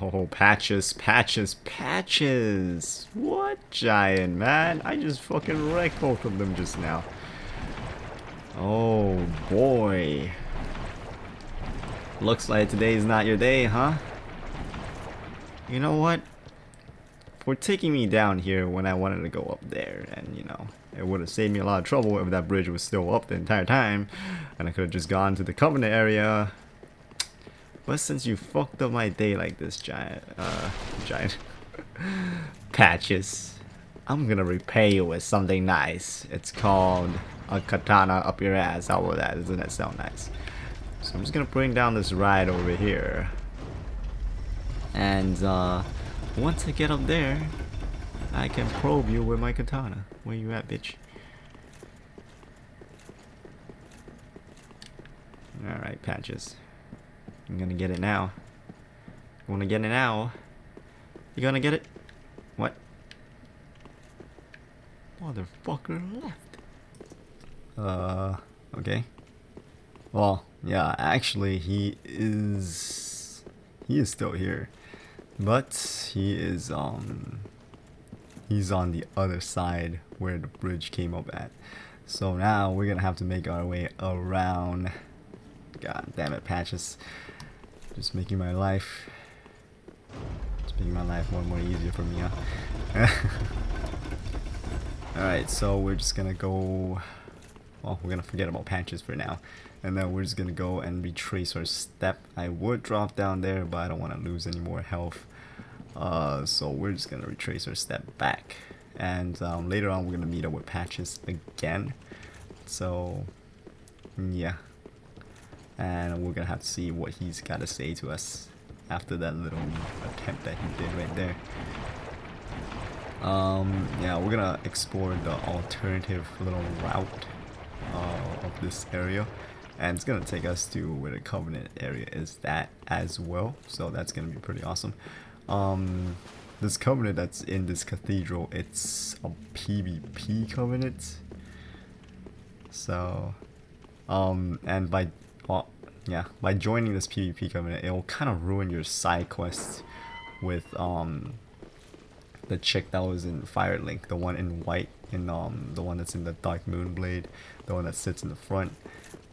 Oh, patches, patches, patches. What giant, man? I just fucking wrecked both of them just now. Oh, boy. Looks like today's not your day, huh? You know what? For taking me down here when I wanted to go up there, and you know, it would have saved me a lot of trouble if that bridge was still up the entire time, and I could have just gone to the Covenant area. But since you fucked up my day like this, giant patches, I'm gonna repay you with something nice. It's called a katana up your ass. How about that? Doesn't that sound nice? So I'm just gonna bring down this ride over here, and once I get up there, I can probe you with my katana. Where you at, bitch? Alright, patches. I'm gonna get it now. You wanna get it now? You gonna get it? What? Motherfucker left. Okay. Well, yeah, actually he is still here. But he's on the other side where the bridge came up at. So now we're gonna have to make our way around. God damn it, patches. Just making my life more and more easier for me, huh? Alright, so we're just gonna go, well, we're gonna forget about patches for now, and then we're just gonna go and retrace our step. I would drop down there, but I don't want to lose any more health, so we're just gonna retrace our step back, and later on we're gonna meet up with patches again. So yeah, and we're gonna have to see what he's got to say to us after that little attempt that he did right there. Yeah, we're gonna explore the alternative little route of this area, and it's gonna take us to where the Covenant area is as well, so that's gonna be pretty awesome. This Covenant that's in this cathedral, it's a PvP Covenant, so and by joining this PvP Covenant, it will kind of ruin your side quests with the chick that was in Firelink, the one in white, in the one that's in the Dark Moon Blade, the one that sits in the front,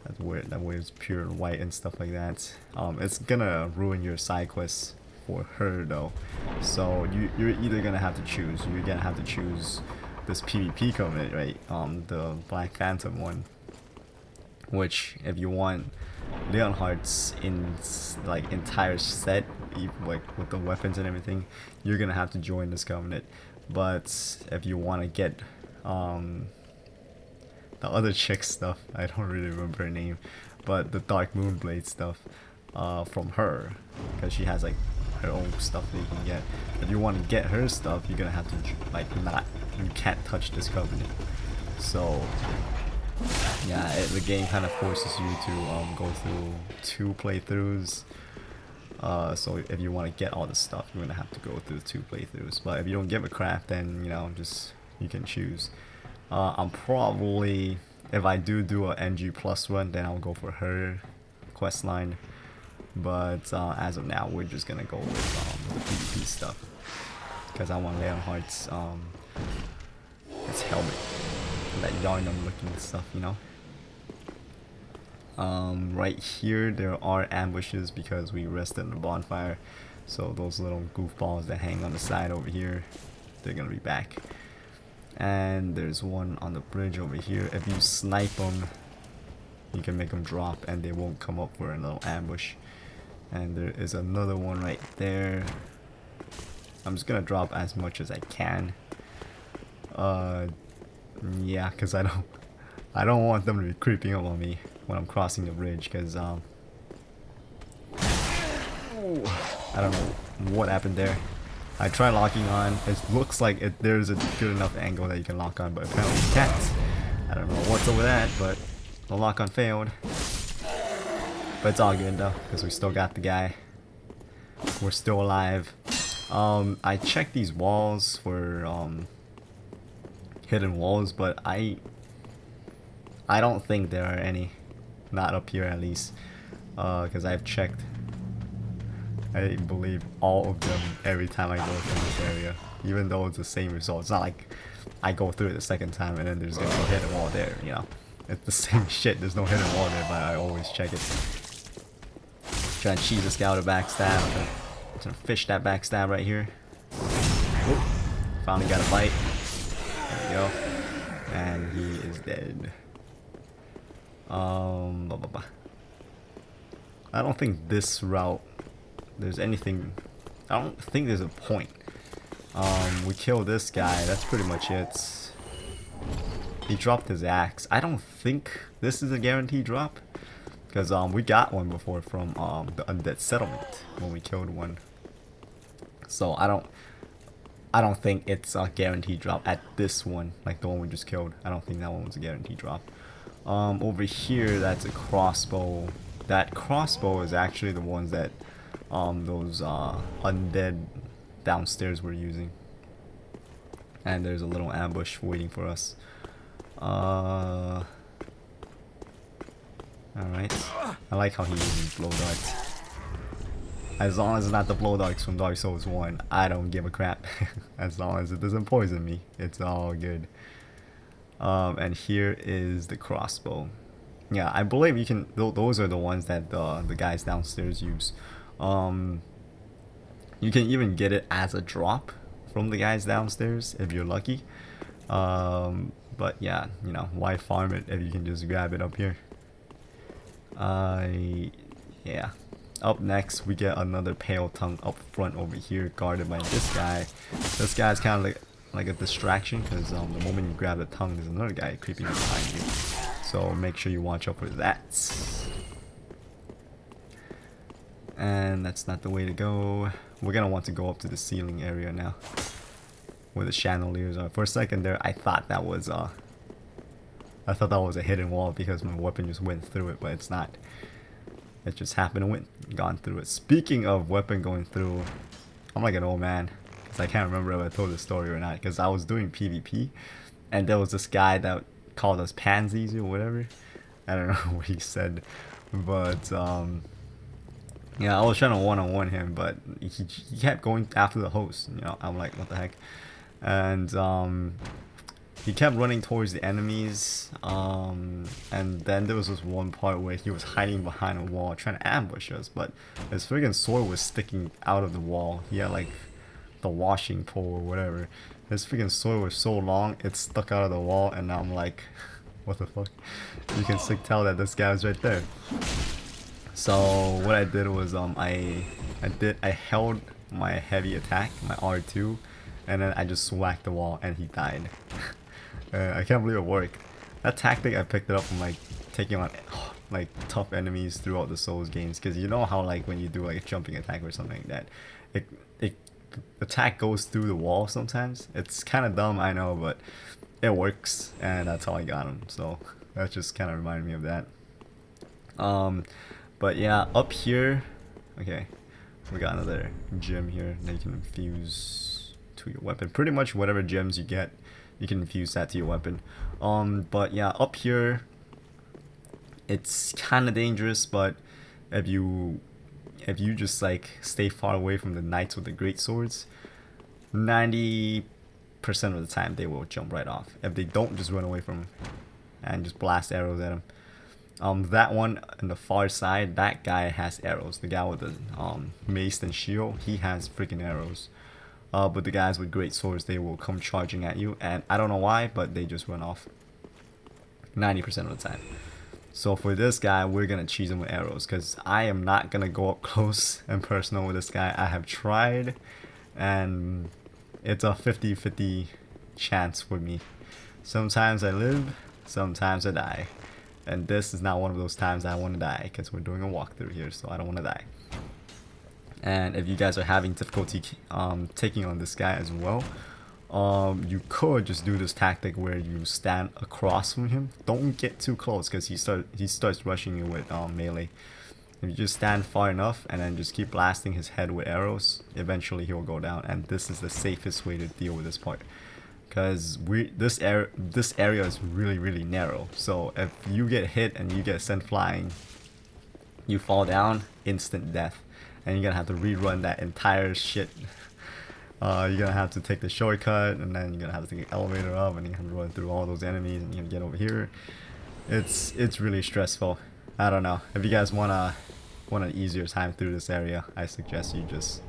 that wears pure white and stuff like that. It's gonna ruin your side quests for her though. So you're either gonna have to choose. You're gonna have to choose this PvP Covenant, right? The Black Phantom one, which if you want Leonhardt's like entire set, like with the weapons and everything, you're gonna have to join this Covenant. But if you want to get the other chick stuff, I don't really remember her name, but the Dark Moonblade stuff from her, because she has like her own stuff that you can get. If you want to get her stuff, you're gonna have to you can't touch this Covenant. So yeah, the game kind of forces you to go through 2 playthroughs. So if you want to get all the stuff, you're gonna have to go through 2 playthroughs. But if you don't give a crap, then you know, you can choose. I'm probably, if I do a NG plus run, then I'll go for her quest line. But as of now, we're just gonna go with the PvP stuff, because I want Leonhardt's his helmet, that Yarnum looking stuff, you know. Right here there are ambushes because we rested in the bonfire, so those little goofballs that hang on the side over here, they're gonna be back. And there's one on the bridge over here. If you snipe them, you can make them drop and they won't come up for a little ambush. And there is another one right there. I'm just gonna drop as much as I can. Yeah, because I don't want them to be creeping up on me when I'm crossing the bridge, because I don't know what happened there. I tried locking on. It looks like there's a good enough angle that you can lock on, but apparently you can't. I don't know what's over that, but the lock on failed. But it's all good though, because we still got the guy. We're still alive. I checked these walls for hidden walls, but I don't think there are any. Not up here at least, because I've checked I believe all of them every time I go through this area, even though it's the same result. It's not like I go through it the second time and then there's gonna be a hidden wall there, you know. It's the same shit, there's no hidden wall there, but I always check it. Trying to cheese this guy with a backstab. Trying to fish that backstab right here. Oop. Finally got a bite. There we go. And he is dead. Blah, blah, blah. I don't think this route there's anything. I don't think there's a point. We kill this guy, that's pretty much it. He dropped his axe. I don't think this is a guaranteed drop, because we got one before from the undead settlement when we killed one. So I don't think it's a guaranteed drop at this one, like the one we just killed. I don't think that one was a guaranteed drop. Over here, that's a crossbow. That crossbow is actually the ones that those undead downstairs were using. And there's a little ambush waiting for us. Alright. I like how he uses blow darts. As long as it's not the blow darts from Dark Souls 1, I don't give a crap. As long as it doesn't poison me, it's all good. And here is the crossbow. Yeah, I believe you can. Those are the ones that the guys downstairs use. You can even get it as a drop from the guys downstairs if you're lucky. But yeah, you know, why farm it if you can just grab it up here? Yeah. Up next, we get another pale tongue up front over here, guarded by this guy. This guy's kind of like a distraction, because the moment you grab the tongue, there's another guy creeping up behind you. So make sure you watch out for that. And that's not the way to go. We're gonna want to go up to the ceiling area now, where the chandeliers are. For a second there, I thought that was a hidden wall because my weapon just went through it, but it's not. It just happened to gone through it. Speaking of weapon going through, I'm like an old man, because I can't remember if I told this story or not, because I was doing PvP and there was this guy that called us pansies or whatever. I don't know what he said, but yeah, I was trying to one-on-one him, but he kept going after the host, you know. I'm like, what the heck? And he kept running towards the enemies, and then there was this one part where he was hiding behind a wall trying to ambush us, but his friggin' sword was sticking out of the wall. He had like the washing pole or whatever. His freaking sword was so long, it stuck out of the wall, and I'm like, what the fuck? You can still tell that this guy was right there. So what I did was I held my heavy attack, my R2, and then I just whacked the wall and he died. I can't believe it worked. That tactic, I picked it up from like taking on like tough enemies throughout the Souls games, because you know how like when you do like a jumping attack or something like that, it attack goes through the wall sometimes. It's kind of dumb, I know, but it works, and that's how I got him. So that just kind of reminded me of that. But yeah, up here, okay, we got another gem here that you can infuse to your weapon. Pretty much whatever gems you get, you can infuse that to your weapon. But yeah, up here, it's kind of dangerous, but if you just like stay far away from the knights with the great swords, 90% of the time they will jump right off. If they don't, just run away from them and just blast arrows at them. That one on the far side, that guy has arrows. The guy with the mace and shield, he has freaking arrows. But the guys with great swords, they will come charging at you, and I don't know why, but they just run off 90% of the time. So for this guy, we're gonna cheese him with arrows, because I am not gonna go up close and personal with this guy. I have tried, and it's a 50-50 chance for me. Sometimes I live, sometimes I die. And this is not one of those times I want to die, because we're doing a walkthrough here, so I don't want to die. And if you guys are having difficulty taking on this guy as well, you could just do this tactic where you stand across from him. Don't get too close, because he starts rushing you with melee. If you just stand far enough and then just keep blasting his head with arrows, eventually he will go down. And this is the safest way to deal with this part, because this area is really narrow. So if you get hit and you get sent flying, you fall down, instant death. and you're gonna have to rerun that entire shit. You're gonna have to take the shortcut, and then you're gonna have to take the elevator up, and you have to run through all those enemies, and you're gonna get over here. It's really stressful. I don't know. If you guys want an easier time through this area, I suggest you just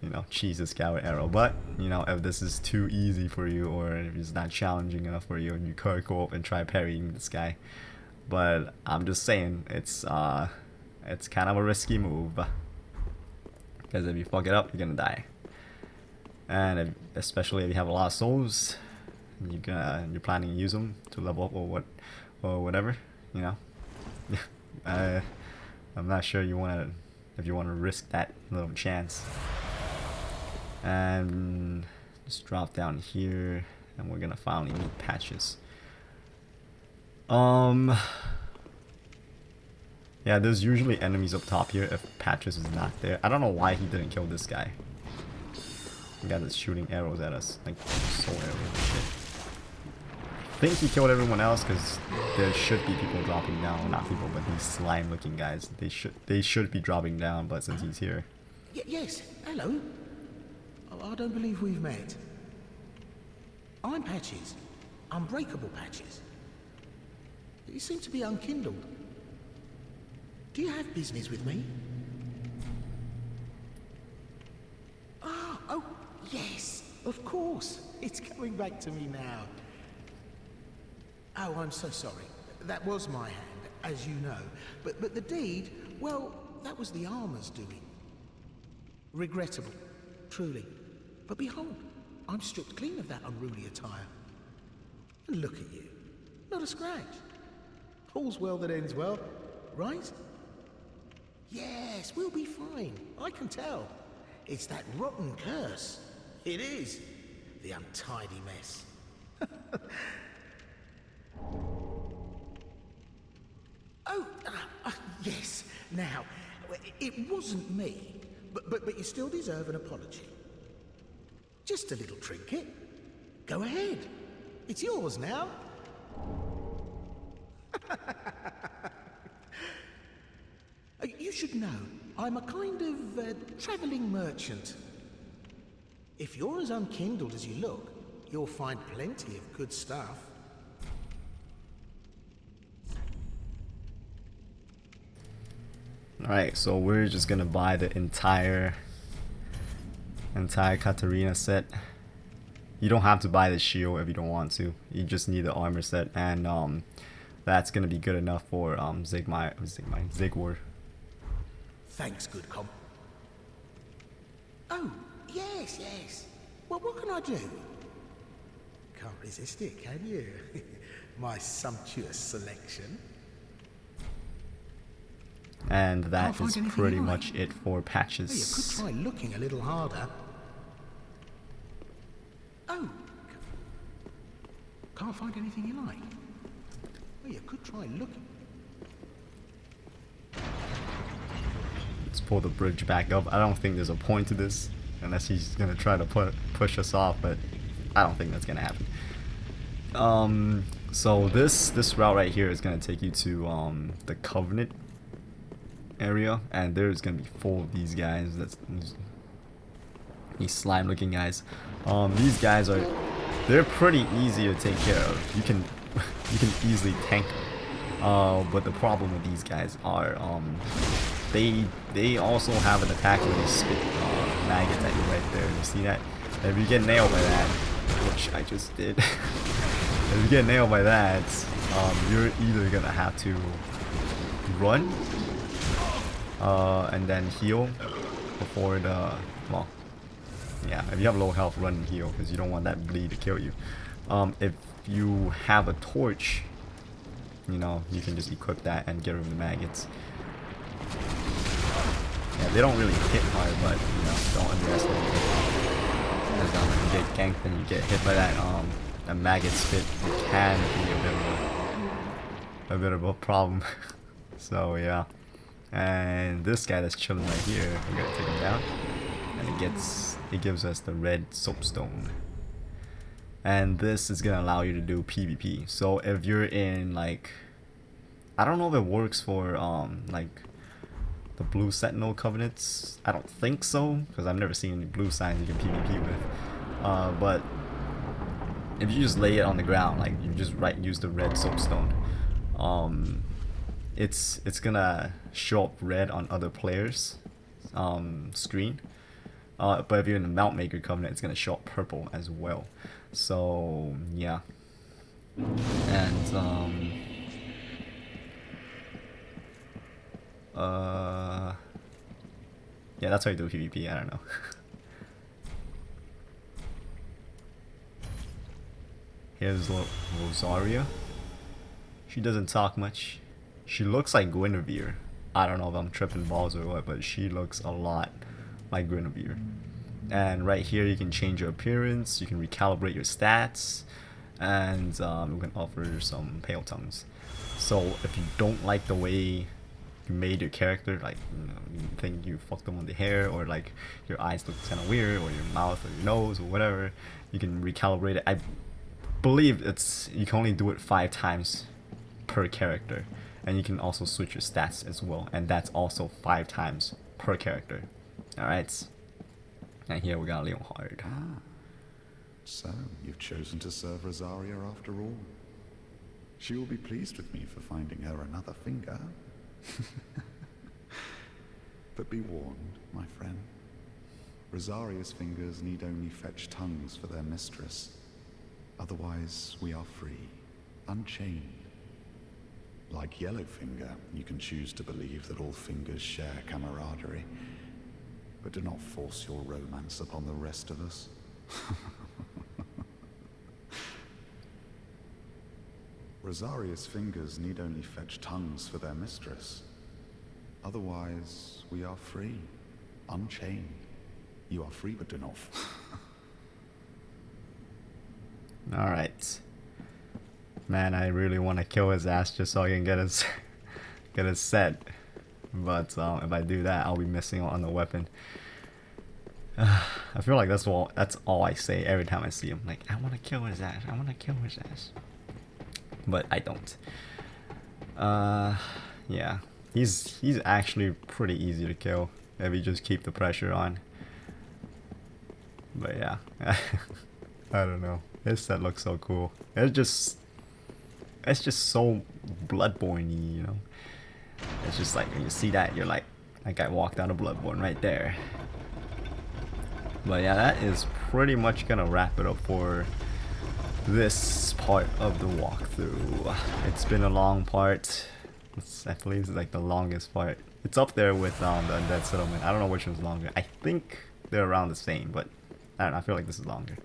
you know, cheese the scout arrow. But you know, if this is too easy for you, or if it's not challenging enough for you, and you could go up and try parrying this guy. But I'm just saying, it's kind of a risky move, because if you fuck it up, you're gonna die. And especially if you have a lot of souls, you're planning to use them to level up or whatever, you know. I'm not sure if you want to risk that little chance. And just drop down here, and we're gonna finally meet Patches. Yeah, there's usually enemies up top here if Patches is not there. I don't know why he didn't kill this guy. The guy that's shooting arrows at us, like soul arrows and shit. I think he killed everyone else, because there should be people dropping down. Well, not people, but these slime looking guys. They should be dropping down, but since he's here. Yes, hello. I don't believe we've met. I'm Patches. Unbreakable Patches. You seem to be unkindled. Do you have business with me? Oh, yes, of course. It's coming back to me now. Oh, I'm so sorry. That was my hand, as you know. But the deed, well, that was the armor's doing. Regrettable, truly. But behold, I'm stripped clean of that unruly attire. And look at you. Not a scratch. All's well that ends well, right? Yes, we'll be fine. I can tell. It's that rotten curse. It is. The untidy mess. Yes. Now, it wasn't me, but you still deserve an apology. Just a little trinket. Go ahead. It's yours now. You should know, I'm a kind of traveling merchant. If you're as unkindled as you look, you'll find plenty of good stuff. Alright, so we're just gonna buy the entire Catarina set. You don't have to buy the shield if you don't want to. You just need the armor set, and that's gonna be good enough for Zigwar. Thanks, good comp. Oh, yes. Well, what can I do? Can't resist it, can you? My sumptuous selection. And that is pretty much it for Patches. Oh, you could try looking a little harder. Oh, can't find anything you like. Oh, you could try looking. Let's pull the bridge back up. I don't think there's a point to this, unless he's gonna try to push us off, but I don't think that's gonna happen. So this route right here is gonna take you to the Covenant area, and there's gonna be full of these guys. These slime looking guys. These guys they're pretty easy to take care of. You can easily tank them. But the problem with these guys are they also have an attack where they spit maggots at you right there. You see that? If you get nailed by that, which I just did, if you get nailed by that, you're either gonna have to run and then heal before if you have low health, run and heal, because you don't want that bleed to kill you. If you have a torch, you know, you can just equip that and get rid of the maggots. Yeah, they don't really hit hard, but you know, don't underestimate it. As you get ganked and you get hit by that a maggot spit, it can be a bit of a problem. So yeah. And this guy that's chilling right here, we're gonna take him down, and it gives us the red soapstone, and this is gonna allow you to do PvP. So if you're in, like, I don't know if it works for like the blue sentinel covenants. I don't think so, because I've never seen any blue signs you can PvP with. But if you just lay it on the ground, like you just use the red soapstone, it's gonna show up red on other players' screen. But if you're in the Mount Maker Covenant, it's gonna show up purple as well. So yeah, and yeah, that's how you do PvP. I don't know. Here's Rosaria. She doesn't talk much. She looks like Guinevere. I don't know if I'm tripping balls or what, but she looks a lot like Guinevere. And right here you can change your appearance, you can recalibrate your stats, and you can offer some pale tongues. So if you don't like the way you made your character, like you think you fucked them on the hair, or like your eyes look kind of weird, or your mouth or your nose or whatever, you can recalibrate it. I believe you can only do it 5 times per character, and you can also switch your stats as well, and that's also 5 times per character. Alright, and here we got Leonhard. So, you've chosen to serve Rosaria after all? She will be pleased with me for finding her another finger. But be warned, my friend. Rosaria's fingers need only fetch tongues for their mistress. Otherwise, we are free, unchained. Like Yellowfinger, you can choose to believe that all fingers share camaraderie. But do not force your romance upon the rest of us. Rosaria's fingers need only fetch tongues for their mistress. Otherwise, we are free, unchained. You are free, but do not. Alright. Man, I really want to kill his ass just so I can get his set. But if I do that, I'll be missing out on the weapon. I feel like that's all I say every time I see him. Like, I want to kill his ass. I want to kill his ass. But I don't. Yeah. He's actually pretty easy to kill if you just keep the pressure on. But yeah. I don't know. This set looks so cool. It's just so Bloodborne-y, you know? It's just like when you see that, you're like, that guy walked out of Bloodborne right there. But yeah, that is pretty much gonna wrap it up for this part of the walkthrough. It's been a long part. I believe it's like the longest part. It's up there with the Undead Settlement. I don't know which one's longer. I think they're around the same, but I don't know, I feel like this is longer.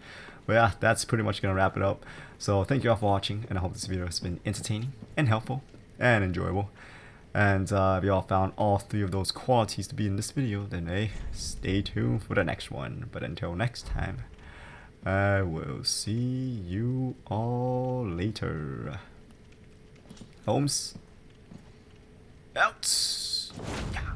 But yeah, that's pretty much gonna wrap it up. So thank you all for watching, and I hope this video has been entertaining and helpful and enjoyable. And if you all found all 3 of those qualities to be in this video, then hey, stay tuned for the next one. But until next time, I will see you all later. Holmes out. Yeah.